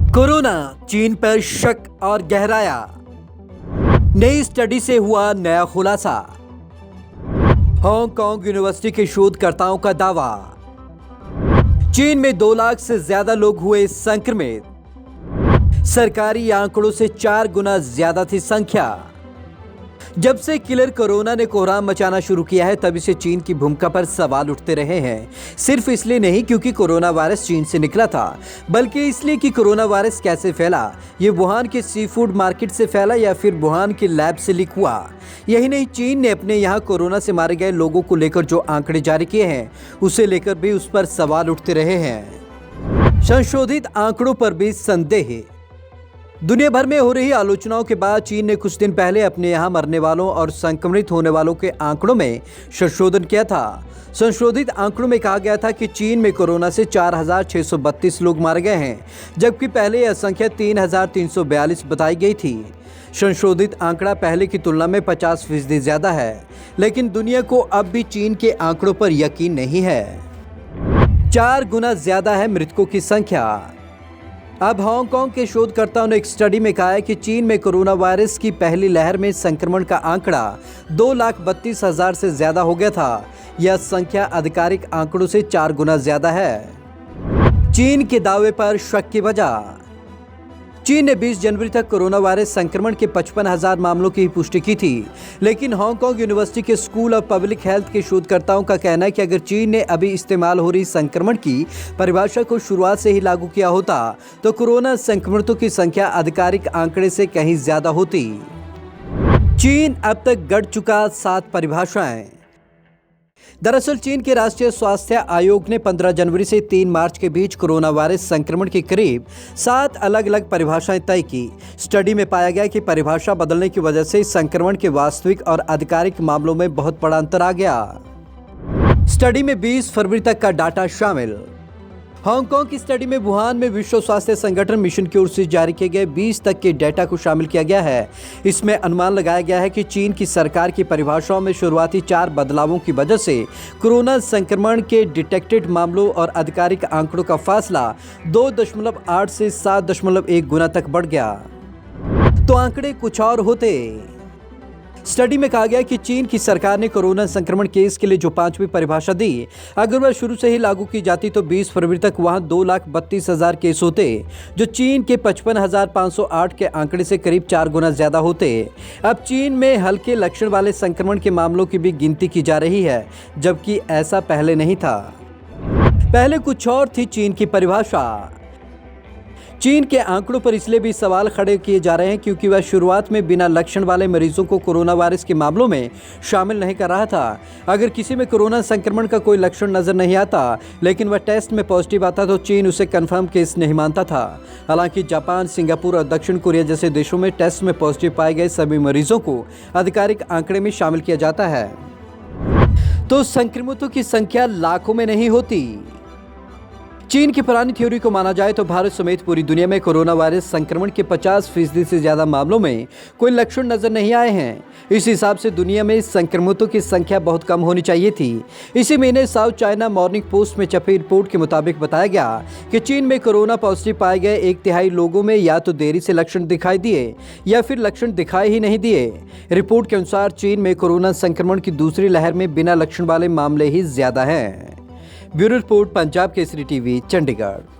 Corona, चीन पर शक और गहराया। नई स्टडी से हुआ नया खुलासा। हांगकांग यूनिवर्सिटी के शोधकर्ताओं का दावा। चीन में 2 लाख से ज्यादा लोग हुए संक्रमित। सरकारी आंकड़ों से 4 गुना ज्यादा थी संख्या। जब से किलर कोरोना ने कोहराम मचाना शुरू किया है, तभी से चीन की भूमिका पर सवाल उठते रहे हैं। सिर्फ इसलिए नहीं क्योंकि कोरोना वायरस चीन से निकला था, बल्कि इसलिए कि कोरोना वायरस कैसे फैला। ये वुहान के सी फूड मार्केट से फैला या फिर वुहान के लैब से लीक हुआ। यही नहीं, चीन ने अपने यहाँ कोरोना से मारे गए लोगों को लेकर जो आंकड़े जारी किए हैं, उसे लेकर भी उस पर सवाल उठते रहे हैं। संशोधित आंकड़ों पर भी संदेह। दुनिया भर में हो रही आलोचनाओं के बाद चीन ने कुछ दिन पहले अपने यहाँ मरने वालों और संक्रमित होने वालों के आंकड़ों में संशोधन किया था। संशोधित आंकड़ों में कहा गया था कि चीन में कोरोना से 4,632 लोग मारे गए हैं, जबकि पहले यह संख्या 3,342 बताई गई थी। संशोधित आंकड़ा पहले की तुलना में 50% ज्यादा है, लेकिन दुनिया को अब भी चीन के आंकड़ों पर यकीन नहीं है। 4 गुना ज्यादा है मृतकों की संख्या। अब हांगकांग के शोधकर्ताओं ने एक स्टडी में कहा है कि चीन में कोरोना वायरस की पहली लहर में संक्रमण का आंकड़ा 2,32,000 से ज्यादा हो गया था। यह संख्या आधिकारिक आंकड़ों से 4 गुना ज्यादा है। चीन के दावे पर शक की वजह। चीन ने 20 जनवरी तक कोरोना वायरस संक्रमण के 55,000 मामलों की पुष्टि की थी, लेकिन हांगकांग यूनिवर्सिटी के स्कूल ऑफ पब्लिक हेल्थ के शोधकर्ताओं का कहना है कि अगर चीन ने अभी इस्तेमाल हो रही संक्रमण की परिभाषा को शुरुआत से ही लागू किया होता तो कोरोना संक्रमितों की संख्या आधिकारिक आंकड़े से कहीं ज्यादा होती। चीन अब तक गढ़ चुका 7 परिभाषाएं। दरअसल चीन के राष्ट्रीय स्वास्थ्य आयोग ने 15 जनवरी से 3 मार्च के बीच कोरोना वायरस संक्रमण की करीब 7 अलग अलग परिभाषाएं तय की। स्टडी में पाया गया कि परिभाषा बदलने की वजह से संक्रमण के वास्तविक और आधिकारिक मामलों में बहुत बड़ा अंतर आ गया। स्टडी में 20 फरवरी तक का डाटा शामिल। हांगकांग की स्टडी में वुहान में विश्व स्वास्थ्य संगठन मिशन की ओर से जारी किए गए 20 तक के डेटा को शामिल किया गया है। इसमें अनुमान लगाया गया है कि चीन की सरकार की परिभाषाओं में शुरुआती 4 बदलावों की वजह से कोरोना संक्रमण के डिटेक्टेड मामलों और आधिकारिक आंकड़ों का फासला 2.8 से 7.1 गुना तक बढ़ गया। तो आंकड़े कुछ और होते। स्टडी में कहा गया कि चीन की सरकार ने कोरोना संक्रमण केस के लिए जो 5वीं परिभाषा दी, अगर वह शुरू से ही लागू की जाती तो 20 फरवरी तक वहां 2,32,000 केस होते, जो चीन के 55,508 के आंकड़े से करीब 4 गुना ज्यादा होते। अब चीन में हल्के लक्षण वाले संक्रमण के मामलों की भी गिनती की जा रही है, जबकि ऐसा पहले नहीं था। पहले कुछ और थी चीन की परिभाषा। चीन के आंकड़ों पर इसलिए भी सवाल खड़े किए जा रहे हैं क्योंकि वह शुरुआत में बिना लक्षण वाले मरीजों को कोरोना वायरस के मामलों में शामिल नहीं कर रहा था। अगर किसी में कोरोना संक्रमण का कोई लक्षण नजर नहीं आता, लेकिन वह टेस्ट में पॉजिटिव आता तो चीन उसे कंफर्म केस नहीं मानता था। हालांकि जापान, सिंगापुर और दक्षिण कोरिया जैसे देशों में टेस्ट में पॉजिटिव पाए गए सभी मरीजों को आधिकारिक आंकड़े में शामिल किया जाता है। तो संक्रमितों की संख्या लाखों में नहीं होती। चीन की पुरानी थ्योरी को माना जाए तो भारत समेत पूरी दुनिया में कोरोना वायरस संक्रमण के 50% से ज्यादा मामलों में कोई लक्षण नजर नहीं आए हैं। इस हिसाब से दुनिया में संक्रमितों की संख्या बहुत कम होनी चाहिए थी। इसी महीने साउथ चाइना मॉर्निंग पोस्ट में छपी रिपोर्ट के मुताबिक बताया गया कि चीन में कोरोना पॉजिटिव पाए गए 1/3 लोगों में या तो देरी से लक्षण दिखाई दिए या फिर लक्षण दिखाई ही नहीं दिए। रिपोर्ट के अनुसार चीन में कोरोना संक्रमण की दूसरी लहर में बिना लक्षण वाले मामले ही ज्यादा हैं। Bureau report, Punjab Kesari TV, Chandigarh.